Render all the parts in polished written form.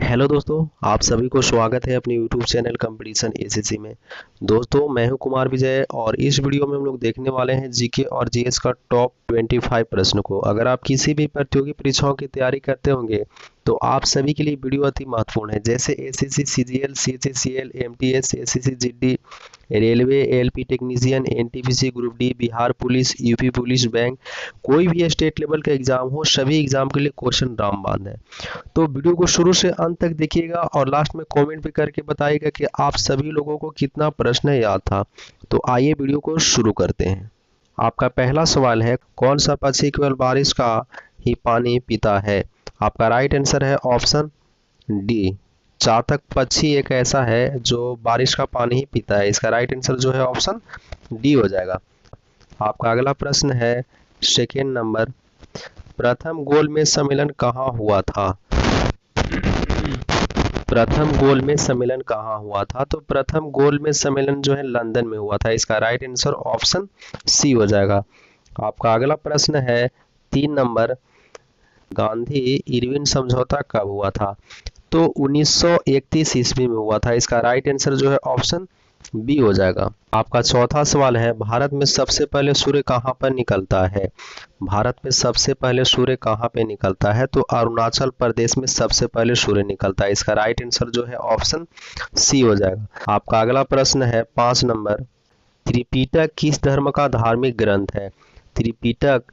Hello दोस्तों, आप सभी को स्वागत है अपने यूट्यूब चैनल कंपटीशन एसीसी में। दोस्तों, मैं हूं कुमार विजय और इस वीडियो में हम लोग देखने वाले हैं जीके और जीएस का टॉप 25 प्रश्न को। अगर आप किसी भी प्रतियोगी परीक्षाओं की तैयारी करते होंगे तो आप सभी के लिए वीडियो अति महत्वपूर्ण है। जैसे SSC CGL, CHSL, MTS, SSC GD, railway, LP technician, NTPC group D, Bihar police, UP police, bank, कोई भी स्टेट लेवल का एग्जाम हो, सभी एग्जाम के लिए क्वेश्चन रामबाण है। तो वीडियो को शुरू से अंत तक देखिएगा और लास्ट में कमेंट भी करके बताइएगा कि आप सभी लोगों को कितना प्रश्न याद था। तो आइए वीडियो को शुरू करते हैं। आपका पहला सवाल है, कौन सा पक्षी केवल बारिश का ही पानी पीता है? आपका राइट आंसर है ऑप्शन डी, चातक पक्षी एक ऐसा है जो बारिश का पानी ही पीता है। इसका राइट आंसर जो है ऑप्शन डी हो जाएगा। आपका अगला प्रश्न है सेकेंड नंबर, प्रथम गोलमेज सम्मेलन कहाँ हुआ था? प्रथम गोलमेज सम्मेलन कहाँ हुआ था? तो प्रथम गोलमेज सम्मेलन जो है लंदन में हुआ था। इसका राइट आंसर ऑप्शन सी हो जाएगा। आपका अगला प्रश्न है 3 नंबर, गांधी इरविन समझौता कब हुआ था? तो 1931 ईस्वी में हुआ था। इसका राइट आंसर जो है ऑप्शन बी हो जाएगा। आपका चौथा सवाल है, भारत में सबसे पहले सूर्य कहाँ पर निकलता है? भारत में सबसे पहले सूर्य कहाँ पे निकलता है? तो अरुणाचल प्रदेश में सबसे पहले सूर्य निकलता है। इसका राइट आंसर जो है ऑप्शन सी हो जाएगा। आपका अगला प्रश्न है 5 नंबर, त्रिपिटक किस धर्म का धार्मिक ग्रंथ है? त्रिपिटक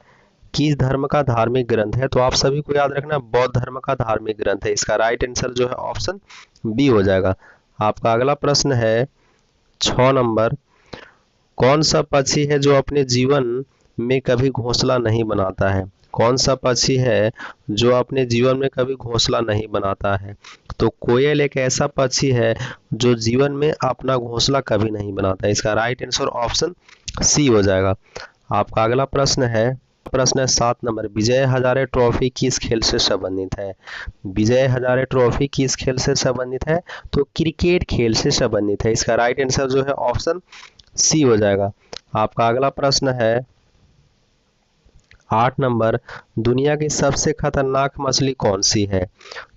किस धर्म का धार्मिक ग्रंथ है? तो आप सभी को याद रखना, बौद्ध धर्म का धार्मिक ग्रंथ है। इसका राइट आंसर जो है ऑप्शन बी हो जाएगा। आपका अगला प्रश्न है 6 नंबर, कौन सा पक्षी है जो अपने जीवन में कभी घोंसला नहीं बनाता है? कौन सा पक्षी है जो अपने जीवन में कभी घोंसला नहीं बनाता है? तो कोयल एक ऐसा पक्षी है जो जीवन में अपना घोंसला कभी नहीं बनाता है। इसका राइट आंसर ऑप्शन सी हो जाएगा। आपका अगला प्रश्न है 7 नंबर, विजय हजारे ट्रॉफी किस खेल से संबंधित है? विजय हजारे ट्रॉफी किस खेल से संबंधित है? तो क्रिकेट खेल से संबंधित है। इसका राइट आंसर जो है ऑप्शन सी हो जाएगा। आपका अगला प्रश्न है 8 नंबर, दुनिया की सबसे खतरनाक मछली कौन सी है?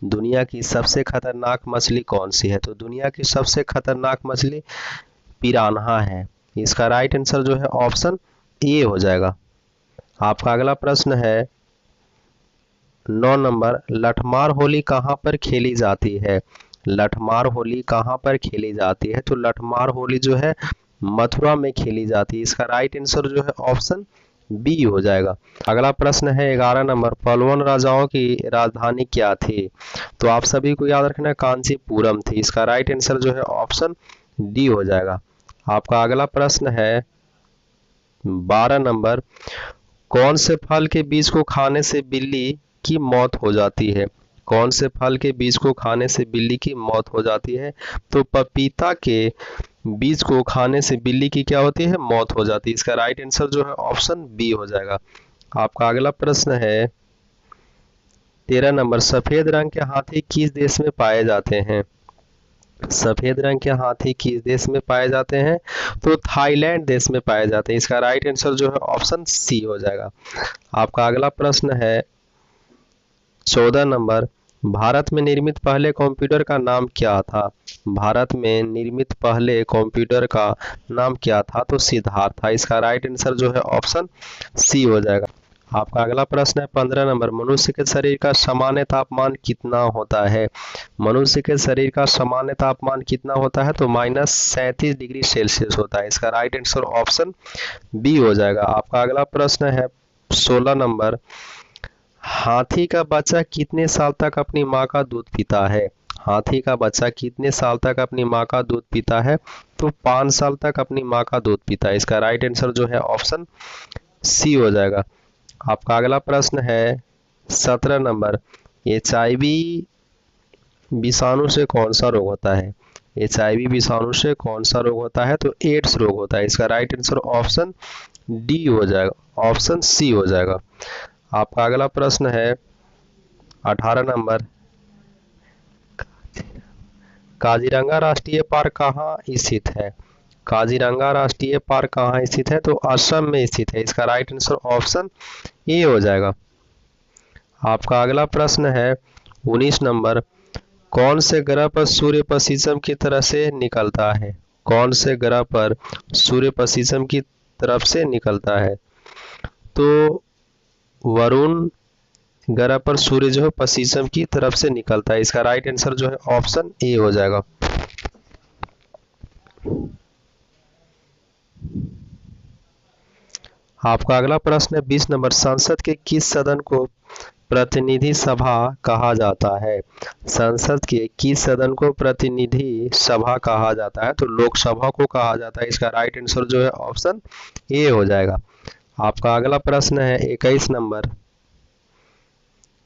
दुनिया की सबसे खतरनाक मछली कौन सी है? तो दुनिया की सबसे खतरनाक मछली पिरान्हा है। इसका राइट आंसर जो है ऑप्शन ए हो जाएगा। आपका अगला प्रश्न है 9 नंबर, लठमार होली कहाँ पर खेली जाती है? लठमार होली कहाँ पर खेली जाती है? तो लठमार होली जो है मथुरा में खेली जाती है। इसका राइट आंसर जो है ऑप्शन बी हो जाएगा। अगला प्रश्न है 11 नंबर, पल्लवन राजाओं की राजधानी क्या थी? तो आप सभी को याद रखना, कांचीपुरम थी। इसका राइट आंसर जो है ऑप्शन डी हो जाएगा। आपका अगला प्रश्न है 12 नंबर, कौन से फल के बीज को खाने से बिल्ली की मौत हो जाती है? कौन से फल के बीज को खाने से बिल्ली की मौत हो जाती है? तो पपीता के बीज को खाने से बिल्ली की क्या होती है? मौत हो जाती है। इसका राइट आंसर जो है ऑप्शन बी हो जाएगा। आपका अगला प्रश्न है 13 नंबर, सफेद रंग के हाथी किस देश में पाए जाते हैं? सफेद रंग के हाथी किस देश में पाए जाते हैं? तो थाईलैंड देश में पाए जाते हैं। इसका राइट आंसर जो है ऑप्शन सी हो जाएगा। आपका अगला प्रश्न है 14 नंबर, भारत में निर्मित पहले कंप्यूटर का नाम क्या था? भारत में निर्मित पहले कंप्यूटर का नाम क्या था? तो सिद्धार्थ था। इसका राइट आंसर जो है ऑप्शन सी हो जाएगा। आपका अगला प्रश्न है 15 नंबर, मनुष्य के शरीर का सामान्य तापमान कितना होता है? मनुष्य के शरीर का सामान्य तापमान कितना होता है? तो -37 डिग्री सेल्सियस होता है। इसका राइट आंसर ऑप्शन बी हो जाएगा। आपका अगला प्रश्न है 16 नंबर, हाथी का बच्चा कितने साल तक अपनी माँ का दूध पीता है? हाथी का बच्चा कितने साल तक अपनी माँ का दूध पीता है? तो 5 साल तक अपनी माँ का दूध पीता है। इसका राइट आंसर जो है ऑप्शन सी हो जाएगा। आपका अगला प्रश्न है 17 नंबर, HIV विषाणु से कौन सा रोग होता है? HIV विषाणु से कौन सा रोग होता है? तो एड्स रोग होता है। इसका राइट आंसर ऑप्शन डी हो जाएगा, ऑप्शन सी हो जाएगा। आपका अगला प्रश्न है 18 नंबर, काजीरंगा राष्ट्रीय पार्क कहाँ स्थित है? काजीरंगा राष्ट्रीय पार्क कहाँ स्थित है? तो असम में स्थित है। इसका राइट आंसर ऑप्शन ए हो जाएगा। आपका अगला प्रश्न है 19 नंबर, कौन से ग्रह पर सूर्य पश्चिम की तरफ से निकलता है? कौन से ग्रह पर सूर्य पश्चिम की तरफ से निकलता है? तो वरुण ग्रह पर सूर्य जो है पश्चिम की तरफ से निकलता है। इसका राइट आंसर जो है ऑप्शन ए हो जाएगा। आपका अगला प्रश्न है 20 नंबर, संसद के किस सदन को प्रतिनिधि सभा कहा जाता है? संसद के किस सदन को प्रतिनिधि सभा कहा जाता है? तो लोकसभा को कहा जाता है। इसका राइट आंसर जो है ऑप्शन ए हो जाएगा। आपका अगला प्रश्न है 21 नंबर,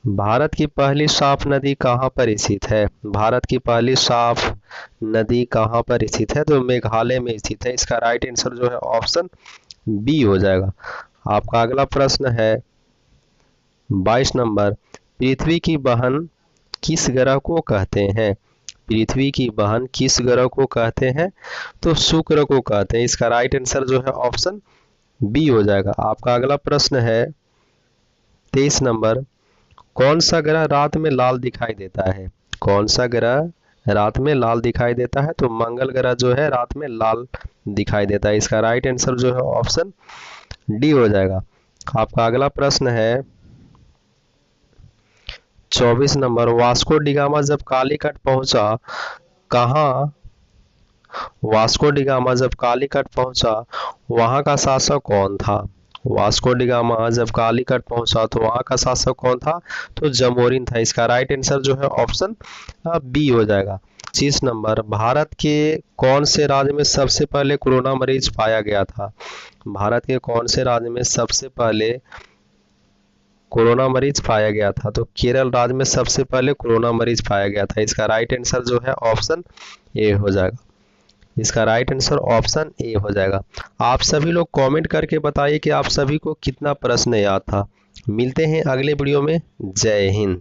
भारत की पहली साफ नदी कहाँ पर स्थित है? भारत की पहली साफ नदी कहाँ पर स्थित है? तो मेघालय में स्थित है। इसका राइट आंसर जो है ऑप्शन बी हो जाएगा। आपका अगला प्रश्न है 22 नंबर, पृथ्वी की बहन किस ग्रह को कहते हैं? पृथ्वी की बहन किस ग्रह को कहते हैं? तो शुक्र को कहते हैं। इसका राइट आंसर जो है ऑप्शन बी हो जाएगा। आपका अगला प्रश्न है 23 नंबर, कौन सा ग्रह रात में लाल दिखाई देता है? कौन सा ग्रह रात में लाल दिखाई देता है? तो मंगल ग्रह जो है रात में लाल दिखाई देता है। इसका राइट आंसर जो है ऑप्शन डी हो जाएगा। आपका अगला प्रश्न है 24 नंबर, वास्को डिगामा जब कालीकट पहुंचा कहाँ? वास्को डिगामा जब कालीकट पहुंचा वहां का शासक कौन था? वास्को डिगामा जब कालीकट पहुंचा तो वहां का शासक कौन था? तो जमोरिन था। इसका राइट आंसर जो है ऑप्शन बी हो जाएगा। 25 नंबर, भारत के कौन से राज्य में सबसे पहले कोरोना मरीज पाया गया था? भारत के कौन से राज्य में सबसे पहले कोरोना मरीज पाया गया था? तो केरल राज्य में सबसे पहले कोरोना मरीज पाया गया था। इसका राइट आंसर जो है ऑप्शन ए हो जाएगा। इसका राइट आंसर ऑप्शन ए हो जाएगा। आप सभी लोग कमेंट करके बताइए कि आप सभी को कितना प्रश्न याद था। मिलते हैं अगले वीडियो में। जय हिंद।